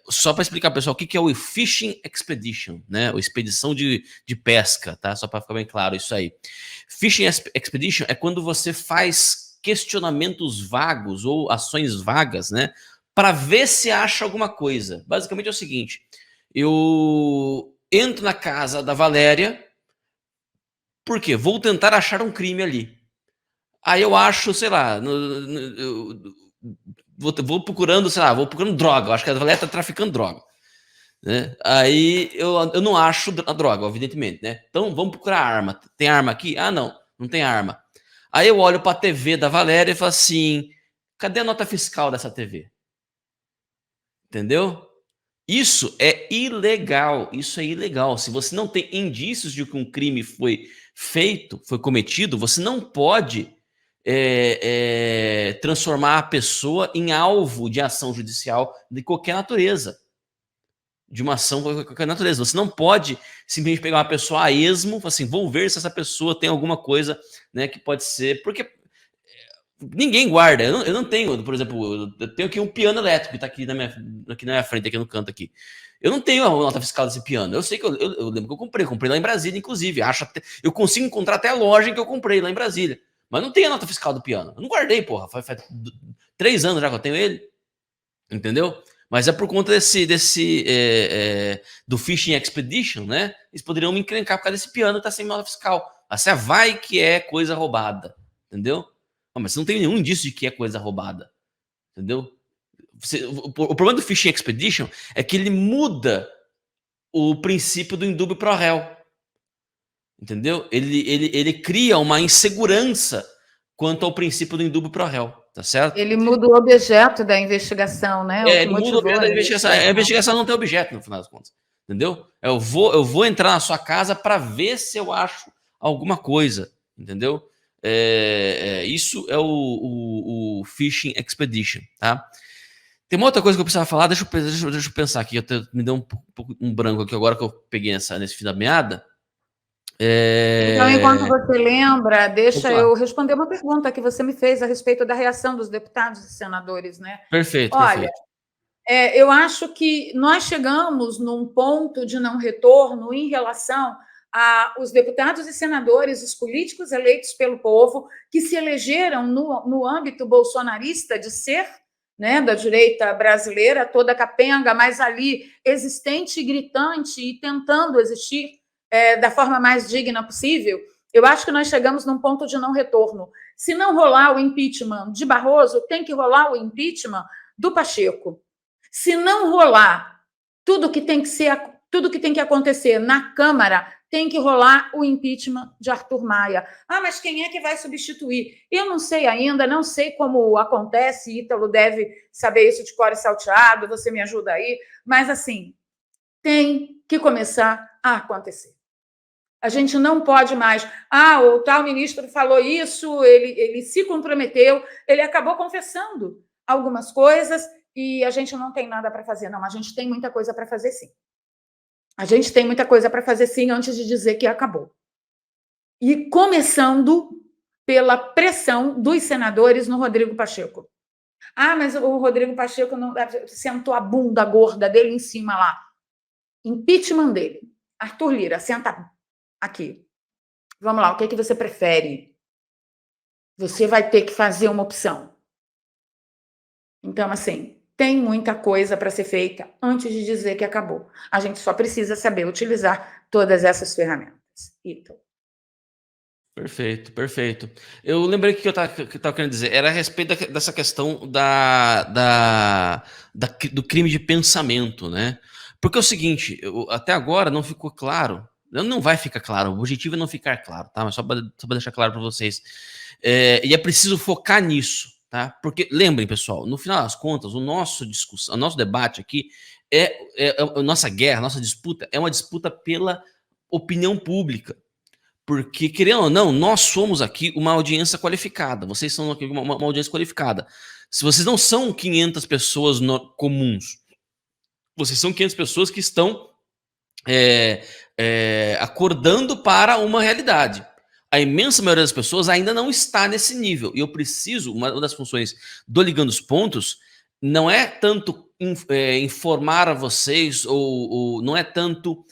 Só para explicar, pessoal, o que é o Fishing Expedition, né? O expedição de pesca, tá? Só para ficar bem claro isso aí. Fishing Expedition é quando você faz questionamentos vagos ou ações vagas, né? Para ver se acha alguma coisa. Basicamente é o seguinte: eu entro na casa da Valéria, por quê? Vou tentar achar um crime ali. Aí eu acho, sei lá, vou procurando, sei lá, vou procurando droga. Eu acho que a Valéria tá traficando droga. Né? Aí eu não acho a droga, evidentemente, né? Então vamos procurar arma. Tem arma aqui? Ah, não tem arma. Aí eu olho para a TV da Valéria e falo assim: cadê a nota fiscal dessa TV? Entendeu? Isso é ilegal. Isso é ilegal. Se você não tem indícios de que um crime foi feito, foi cometido, você não pode transformar a pessoa em alvo de ação judicial de qualquer natureza. De uma ação de qualquer natureza. Você não pode simplesmente pegar uma pessoa a esmo, assim, vou ver se essa pessoa tem alguma coisa, né, que pode ser, porque ninguém guarda. Eu não tenho, por exemplo, eu tenho aqui um piano elétrico que está aqui na minha frente, aqui no canto aqui. Eu não tenho a nota fiscal desse piano. Eu sei que eu lembro que eu comprei lá em Brasília, inclusive. Eu consigo encontrar até a loja em que eu comprei lá em Brasília. Mas não tem a nota fiscal do piano. Eu não guardei, porra. Faz 3 anos já que eu tenho ele. Entendeu? Mas é por conta do Fishing Expedition, né? Eles poderiam me encrencar por causa desse piano que tá sem nota fiscal. Assim, vai que é coisa roubada, entendeu? Mas você não tem nenhum indício de que é coisa roubada, entendeu? O problema do Fishing Expedition é que ele muda o princípio do indúbio pro réu, entendeu? Ele cria uma insegurança quanto ao princípio do indúbio pro réu. Tá certo? Ele muda o objeto da investigação, né? Ele muda o objeto da investigação. A investigação não tem objeto, no final das contas. Entendeu? Eu vou entrar na sua casa para ver se eu acho alguma coisa. Entendeu? Isso é o Fishing Expedition. Tá? Tem uma outra coisa que eu precisava falar. Deixa eu pensar aqui. Me deu um branco aqui agora que eu peguei nesse fim da meada. Então, enquanto você lembra, deixa eu responder uma pergunta que você me fez a respeito da reação dos deputados e senadores, né? Perfeito, Olha, eu acho que nós chegamos num ponto de não retorno em relação aos deputados e senadores, os políticos eleitos pelo povo, que se elegeram no âmbito bolsonarista de ser, né, da direita brasileira, toda capenga, mas ali existente, gritante e tentando existir da forma mais digna possível. Eu acho que nós chegamos num ponto de não retorno. Se não rolar o impeachment de Barroso, tem que rolar o impeachment do Pacheco. Se não rolar tudo que tem que acontecer na Câmara, tem que rolar o impeachment de Arthur Maia. Ah, mas quem é que vai substituir? Eu não sei ainda, não sei como acontece, Ítalo deve saber isso de cor e salteado, você me ajuda aí, mas assim, tem que começar a acontecer. A gente não pode mais. O tal ministro falou isso, ele se comprometeu, ele acabou confessando algumas coisas e a gente não tem nada para fazer. Não, a gente tem muita coisa para fazer, sim. A gente tem muita coisa para fazer, sim, antes de dizer que acabou. E começando pela pressão dos senadores no Rodrigo Pacheco. Mas o Rodrigo Pacheco não sentou a bunda gorda dele em cima lá. Impeachment dele. Arthur Lira, senta aqui. Vamos lá, o que você prefere? Você vai ter que fazer uma opção. Então, assim, tem muita coisa para ser feita antes de dizer que acabou. A gente só precisa saber utilizar todas essas ferramentas. Então. Perfeito. Eu lembrei que eu estava querendo dizer. Era a respeito dessa questão do crime de pensamento, né? Porque é o seguinte, até agora não ficou claro, não vai ficar claro, o objetivo é não ficar claro, tá? Mas só para deixar claro para vocês. E é preciso focar nisso, tá? Porque, lembrem, pessoal, no final das contas, o nosso debate aqui a nossa guerra, a nossa disputa, é uma disputa pela opinião pública. Porque, querendo ou não, nós somos aqui uma audiência qualificada. Vocês são aqui uma audiência qualificada. Se vocês não são 500 pessoas comuns, vocês são 500 pessoas que estão acordando para uma realidade. A imensa maioria das pessoas ainda não está nesse nível. E eu preciso, uma das funções do Ligando os Pontos, não é tanto informar a vocês, ou não é tanto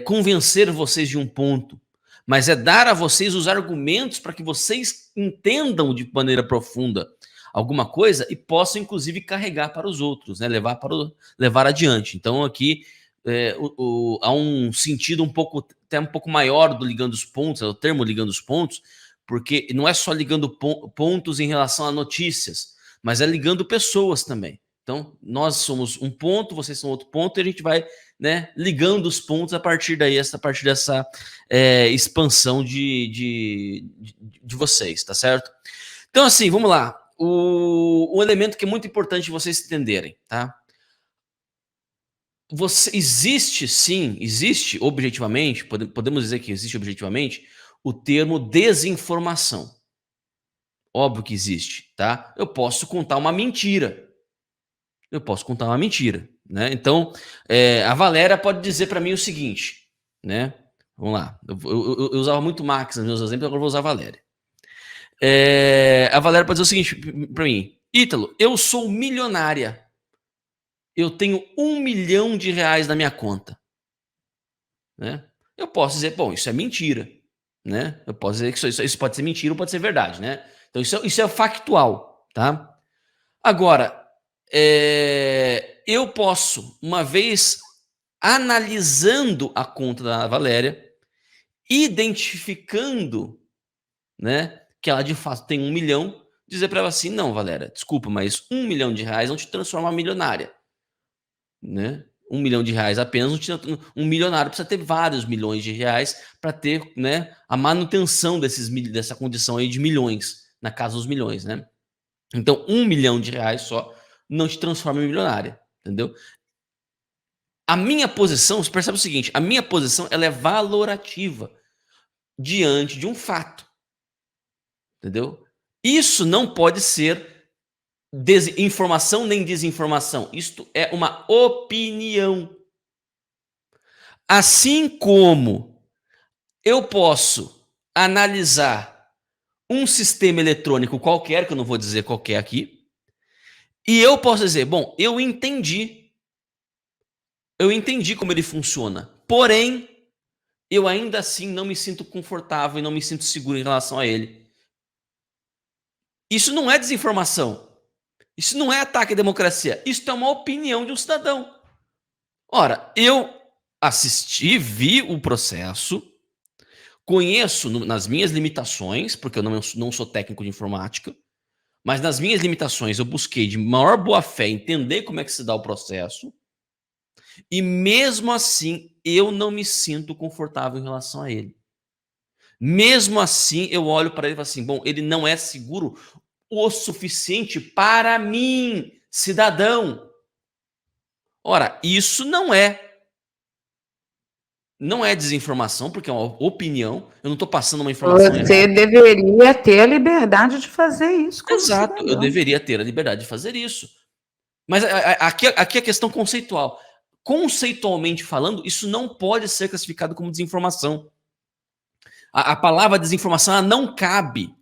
convencer vocês de um ponto, mas é dar a vocês os argumentos para que vocês entendam de maneira profunda alguma coisa e possam, inclusive, carregar para os outros, né? Levar adiante. Então, aqui há um sentido até um pouco maior do ligando os pontos, é o termo ligando os pontos, porque não é só ligando pontos em relação a notícias, mas é ligando pessoas também. Então, nós somos um ponto, vocês são outro ponto, e a gente vai, né, ligando os pontos a partir dessa expansão de vocês, tá certo? Então, assim, vamos lá. Um elemento que é muito importante vocês entenderem, tá? Existe objetivamente, podemos dizer que existe objetivamente, o termo desinformação. Óbvio que existe, tá? Eu posso contar uma mentira. Né? Então, a Valéria pode dizer para mim o seguinte, né? Vamos lá. Eu usava muito Max nos meus exemplos, agora eu vou usar a Valéria. A Valéria pode dizer o seguinte para mim: Ítalo, eu sou milionária. Eu tenho R$1 milhão na minha conta. Né? Eu posso dizer, bom, isso é mentira. Né? Eu posso dizer que isso pode ser mentira ou pode ser verdade. Né? Então, isso é factual. Tá? Agora, eu posso, uma vez analisando a conta da Valéria, identificando, né, que ela de fato tem 1 milhão, dizer para ela assim: não, Valéria, desculpa, mas R$1 milhão não te transforma em milionária. Né? R$1 milhão apenas um milionário precisa ter vários milhões de reais para ter, né, a manutenção dessa condição aí de milhões, na casa dos milhões, né? Então, R$1 milhão só não te transforma em milionária, entendeu? A minha posição, você percebe o seguinte, a minha posição ela é valorativa diante de um fato, entendeu? Isso não pode ser informação nem desinformação. Isto é uma opinião. Assim como eu posso analisar um sistema eletrônico qualquer, que eu não vou dizer qualquer aqui, e eu posso dizer, bom, eu entendi como ele funciona, porém, eu ainda assim não me sinto confortável e não me sinto seguro em relação a ele. Isso não é desinformação. Isso não é ataque à democracia. Isso é uma opinião de um cidadão. Ora, eu vi o processo, conheço nas minhas limitações, porque eu não sou técnico de informática, mas nas minhas limitações eu busquei de maior boa-fé entender como é que se dá o processo, e mesmo assim eu não me sinto confortável em relação a ele. Mesmo assim eu olho para ele e falo assim, bom, ele não é seguro o suficiente para mim, cidadão. Ora, isso não é desinformação, porque é uma opinião. Eu não estou passando uma informação errada. Você deveria ter a liberdade de fazer isso. Exato, cidadão. Eu deveria ter a liberdade de fazer isso. Mas aqui a questão conceitual. Conceitualmente falando, isso não pode ser classificado como desinformação. A palavra desinformação ela não cabe.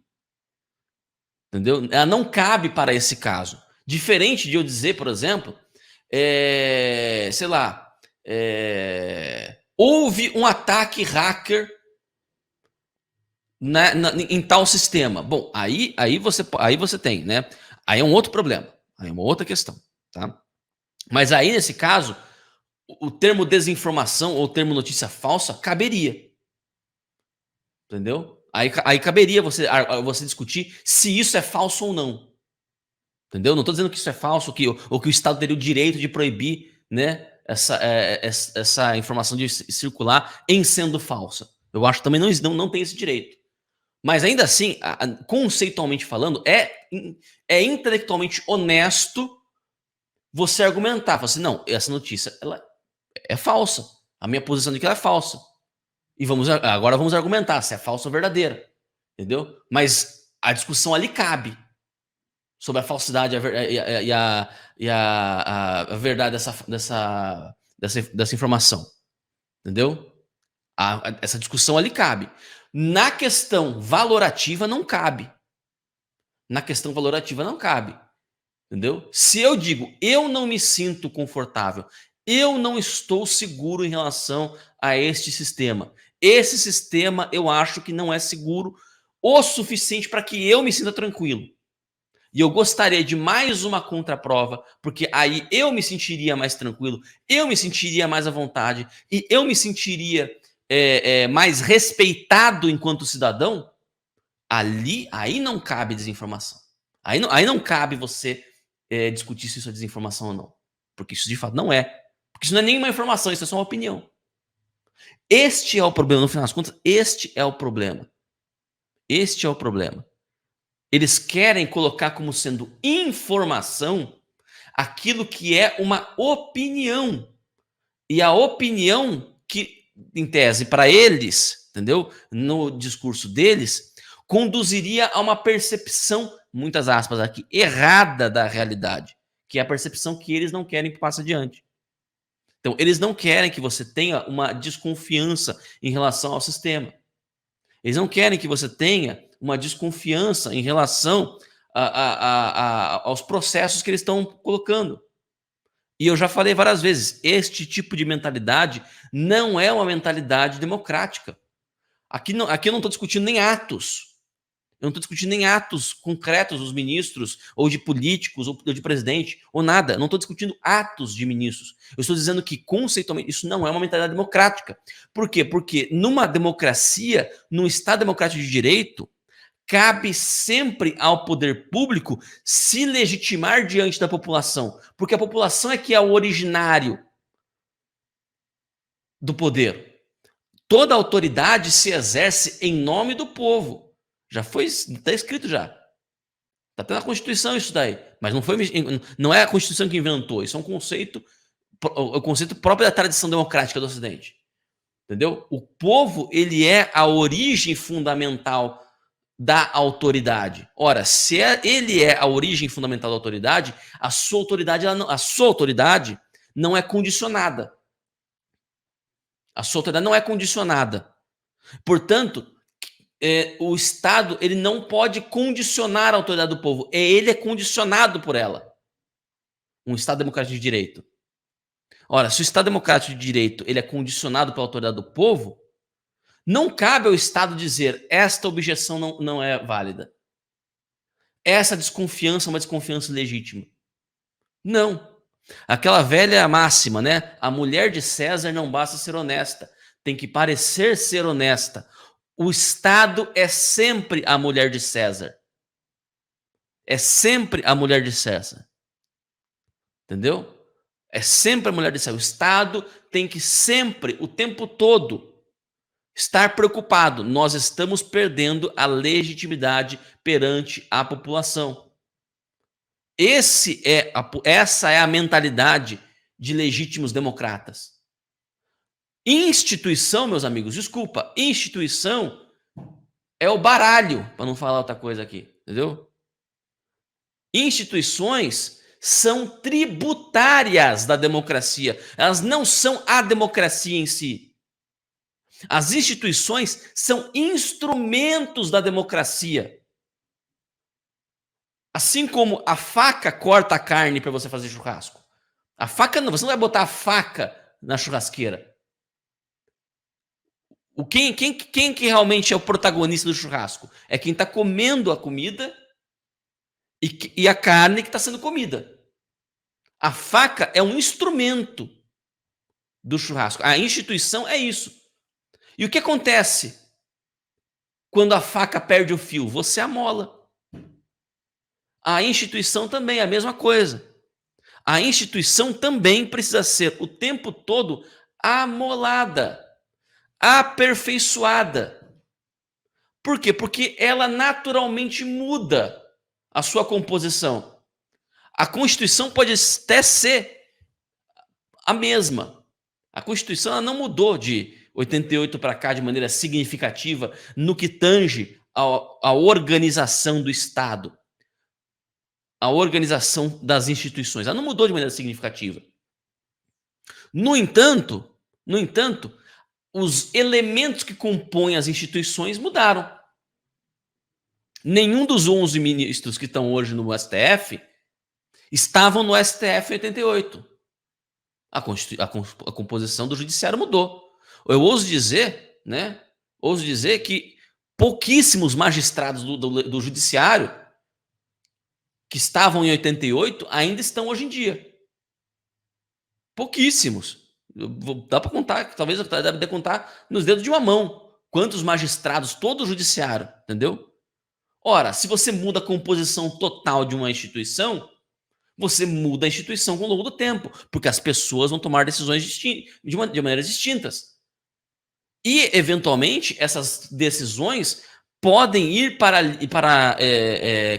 Entendeu? Ela não cabe para esse caso. Diferente de eu dizer, por exemplo, sei lá, houve um ataque hacker em tal sistema. Bom, aí você tem, né? Aí é um outro problema, aí é uma outra questão, tá? Mas aí, nesse caso, o termo desinformação ou o termo notícia falsa caberia. Entendeu? Aí caberia você discutir se isso é falso ou não. Entendeu? Não estou dizendo que isso é falso ou que o Estado teria o direito de proibir, né, essa informação de circular em sendo falsa. Eu acho que também não tem esse direito. Mas ainda assim, conceitualmente falando, é intelectualmente honesto você argumentar. Falar assim, não, essa notícia ela é falsa. A minha posição de que ela é falsa. E agora vamos argumentar se é falsa ou verdadeira. Entendeu? Mas a discussão ali cabe sobre a falsidade e a verdade dessa informação. Entendeu? Essa discussão ali cabe. Na questão valorativa, não cabe. Entendeu? Se eu digo, eu não me sinto confortável, eu não estou seguro em relação a este sistema. Esse sistema eu acho que não é seguro o suficiente para que eu me sinta tranquilo. E eu gostaria de mais uma contraprova, porque aí eu me sentiria mais tranquilo, eu me sentiria mais à vontade e eu me sentiria mais respeitado enquanto cidadão. Aí não cabe desinformação. Aí não cabe você discutir se isso é desinformação ou não. Porque isso de fato não é. Porque isso não é nenhuma informação, isso é só uma opinião. Este é o problema, no final das contas, este é o problema. Este é o problema. Eles querem colocar como sendo informação aquilo que é uma opinião. E a opinião que, em tese, para eles, entendeu? No discurso deles, conduziria a uma percepção, muitas aspas aqui, errada da realidade, que é a percepção que eles não querem que passe adiante. Então, eles não querem que você tenha uma desconfiança em relação ao sistema. Eles não querem que você tenha uma desconfiança em relação aos processos que eles estão colocando. E eu já falei várias vezes, este tipo de mentalidade não é uma mentalidade democrática. Aqui eu não estou discutindo nem atos. Eu não estou discutindo nem atos concretos dos ministros, ou de políticos, ou de presidente, ou nada. Não estou discutindo atos de ministros. Eu estou dizendo que, conceitualmente, isso não é uma mentalidade democrática. Por quê? Porque numa democracia, num Estado democrático de direito, cabe sempre ao poder público se legitimar diante da população. Porque a população é que é o originário do poder. Toda autoridade se exerce em nome do povo. Já foi, está escrito já. Está até na Constituição isso daí. Mas não é a Constituição que inventou. Isso é um conceito, o conceito próprio da tradição democrática do Ocidente. Entendeu? O povo, ele é a origem fundamental da autoridade. Ora, se ele é a origem fundamental da autoridade, a sua autoridade não é condicionada. A sua autoridade não é condicionada. Portanto, o Estado ele não pode condicionar a autoridade do povo. Ele é condicionado por ela. Um Estado democrático de direito. Ora, se o Estado democrático de direito ele é condicionado pela autoridade do povo, não cabe ao Estado dizer esta objeção não é válida. Essa desconfiança é uma desconfiança legítima. Não. Aquela velha máxima, né? A mulher de César não basta ser honesta, tem que parecer ser honesta. O Estado é sempre a mulher de César. É sempre a mulher de César. Entendeu? É sempre a mulher de César. O Estado tem que sempre, o tempo todo, estar preocupado. Nós estamos perdendo a legitimidade perante a população. Essa é a mentalidade de legítimos democratas. Instituição, meus amigos, desculpa, instituição é o baralho, para não falar outra coisa aqui, entendeu? Instituições são tributárias da democracia, elas não são a democracia em si. As instituições são instrumentos da democracia. Assim como a faca corta a carne para você fazer churrasco. A faca não, você não vai botar a faca na churrasqueira. Quem que realmente é o protagonista do churrasco? É quem está comendo a comida e a carne que está sendo comida. A faca é um instrumento do churrasco. A instituição é isso. E o que acontece quando a faca perde o fio? Você amola. A instituição também é a mesma coisa. A instituição também precisa ser o tempo todo amolada, aperfeiçoada. Por quê? Porque ela naturalmente muda a sua composição. A Constituição pode até ser a mesma. A Constituição ela não mudou de 88 para cá de maneira significativa no que tange a organização do Estado, a organização das instituições. Ela não mudou de maneira significativa. No entanto, os elementos que compõem as instituições mudaram. Nenhum dos 11 ministros que estão hoje no STF estavam no STF em 88. A composição do judiciário mudou. Eu ouso dizer, né? Ouso dizer que pouquíssimos magistrados do judiciário que estavam em 88 ainda estão hoje em dia. Pouquíssimos. Dá para contar, talvez deve de contar nos dedos de uma mão. Quantos magistrados, todo o judiciário, entendeu? Ora, se você muda a composição total de uma instituição, você muda a instituição ao longo do tempo, porque as pessoas vão tomar decisões de maneiras distintas. E, eventualmente, essas decisões podem ir para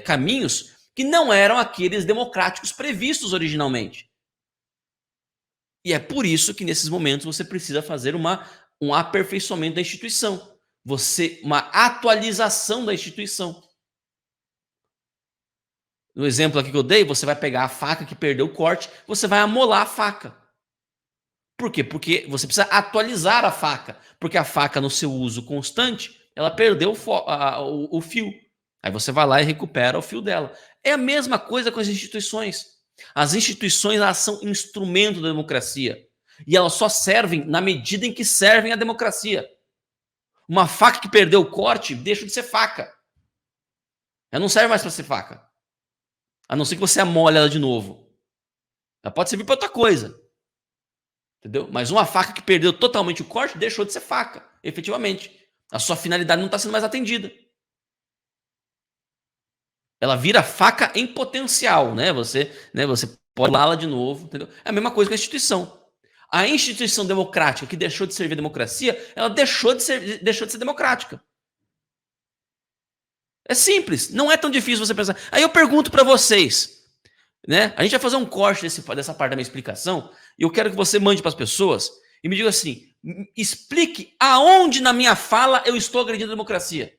caminhos que não eram aqueles democráticos previstos originalmente. E é por isso que, nesses momentos, você precisa fazer um aperfeiçoamento da instituição, uma atualização da instituição. No exemplo aqui que eu dei, você vai pegar a faca que perdeu o corte, você vai amolar a faca. Por quê? Porque você precisa atualizar a faca, porque a faca, no seu uso constante, ela perdeu o fio. Aí você vai lá e recupera o fio dela. É a mesma coisa com as instituições. As instituições, elas são instrumento da democracia. E elas só servem na medida em que servem a democracia. Uma faca que perdeu o corte deixa de ser faca. Ela não serve mais para ser faca. A não ser que você amole ela de novo. Ela pode servir para outra coisa. Entendeu? Mas uma faca que perdeu totalmente o corte deixou de ser faca, efetivamente. A sua finalidade não está sendo mais atendida. Ela vira faca em potencial, né? Você pode usá-la de novo, entendeu? É a mesma coisa com a instituição. A instituição democrática que deixou de servir a democracia, ela deixou de ser democrática. É simples, não é tão difícil você pensar. Aí eu pergunto para vocês, né? A gente vai fazer um corte dessa parte da minha explicação e eu quero que você mande para as pessoas e me diga assim: explique aonde na minha fala eu estou agredindo a democracia.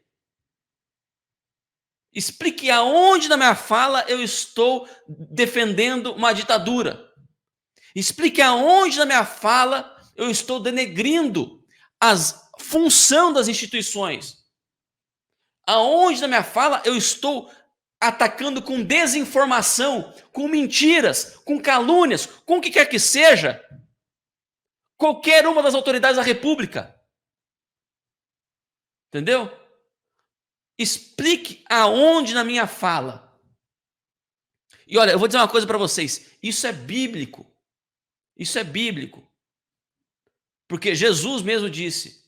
Explique aonde na minha fala eu estou defendendo uma ditadura. Explique aonde na minha fala eu estou denegrindo a função das instituições. Aonde na minha fala eu estou atacando com desinformação, com mentiras, com calúnias, com o que quer que seja, qualquer uma das autoridades da República. Entendeu? Explique aonde na minha fala. E olha, eu vou dizer uma coisa para vocês, isso é bíblico. Isso é bíblico. Porque Jesus mesmo disse,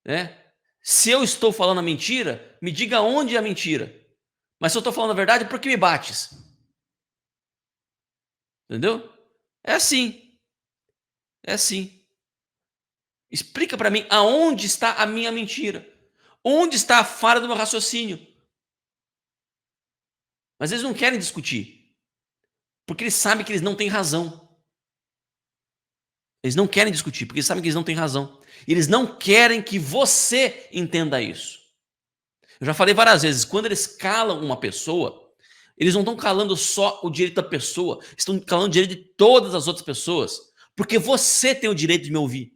né? Se eu estou falando a mentira, me diga onde é a mentira. Mas se eu estou falando a verdade, por que me bates? Entendeu? É assim. É assim. Explica para mim aonde está a minha mentira. Onde está a falha do meu raciocínio? Mas eles não querem discutir. Porque eles sabem que eles não têm razão. Eles não querem discutir, porque eles sabem que eles não têm razão. E eles não querem que você entenda isso. Eu já falei várias vezes, quando eles calam uma pessoa, eles não estão calando só o direito da pessoa, estão calando o direito de todas as outras pessoas, porque você tem o direito de me ouvir.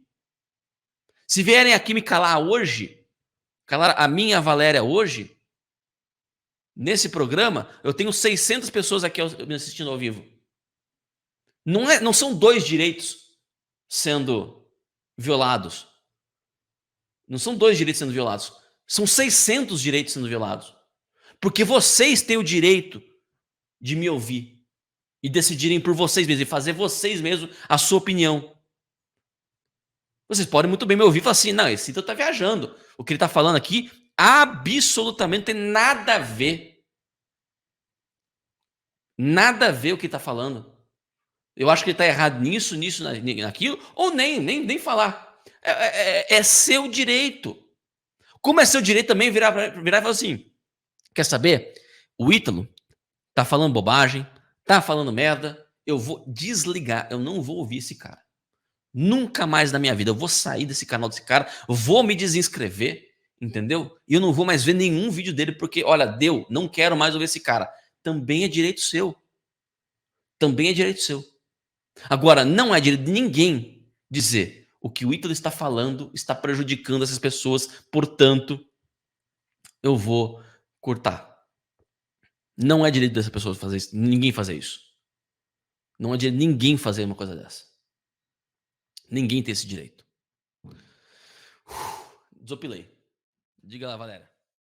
Se vierem aqui me calar hoje, calar a minha Valéria hoje, nesse programa, eu tenho 600 pessoas aqui me assistindo ao vivo. Não são 2 direitos sendo violados. Não são 2 direitos sendo violados. São 600 direitos sendo violados. Porque vocês têm o direito de me ouvir e decidirem por vocês mesmos e fazer vocês mesmos a sua opinião. Vocês podem muito bem me ouvir e falar assim: não, esse Ítalo tá viajando. O que ele tá falando aqui absolutamente não tem nada a ver. Nada a ver o que ele tá falando. Eu acho que ele tá errado nisso, naquilo, ou nem falar. É seu direito. Como é seu direito também virar e falar assim: quer saber? O Ítalo tá falando bobagem, tá falando merda, eu vou desligar, eu não vou ouvir esse cara. Nunca mais na minha vida, eu vou sair desse canal desse cara, vou me desinscrever, entendeu? E eu não vou mais ver nenhum vídeo dele, porque, olha, deu, não quero mais ouvir esse cara. Também é direito seu. Também é direito seu. Agora, não é direito de ninguém dizer o que o Ítalo está falando está prejudicando essas pessoas, portanto, eu vou cortar. Não é direito dessa pessoa fazer isso, ninguém fazer isso. Não adianta ninguém fazer uma coisa dessa. Ninguém tem esse direito. Desopilei. Diga lá, Valéria.